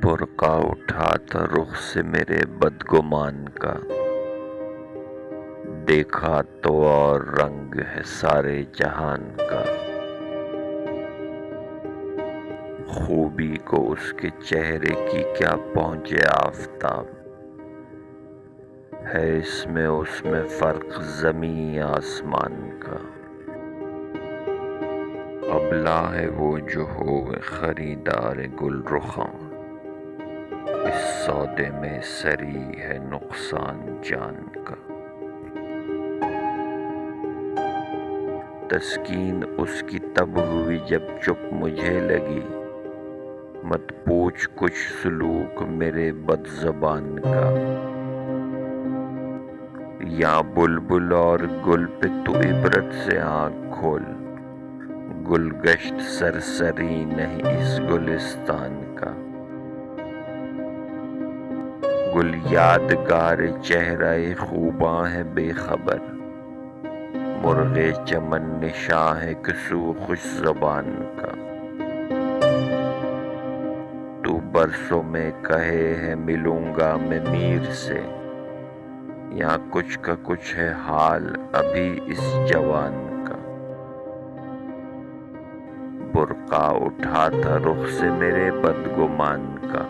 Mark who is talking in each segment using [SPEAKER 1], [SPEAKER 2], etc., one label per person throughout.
[SPEAKER 1] برقع اٹھا تھا رخ سے میرے بدگمان کا، دیکھا تو اور رنگ ہے سارے جہان کا۔ خوبی کو اس کے چہرے کی کیا پہنچے آفتاب، ہے اس میں فرق زمیں آسمان کا۔ ابلا ہے وہ جو ہوئے خریدار گل رخاں، اس سودے میں سری ہے نقصان جان کا۔ تسکین اس کی تب ہوئی جب چپ مجھے لگی، مت پوچھ کچھ سلوک میرے بد زبان کا۔ یا بلبل اور گل پہ تو عبرت سے آنکھ کھول، گل گشت سرسری نہیں اس گلستان کا۔ گل یادگار چہرہ خوباں ہے بے خبر، مرغ چمن نشاں ہے کسو خوش زبان کا۔ تو برسوں میں کہے ہے ملوں گا میں میر سے، یہاں کچھ کا کچھ ہے حال ابھی اس جوان کا۔ برقع اٹھا تھا رخ سے میرے بدگمان کا،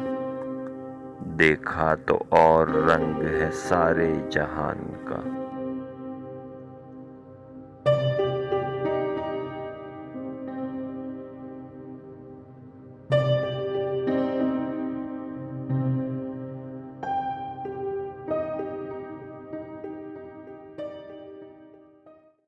[SPEAKER 1] دیکھا تو اور رنگ ہے سارے جہان کا۔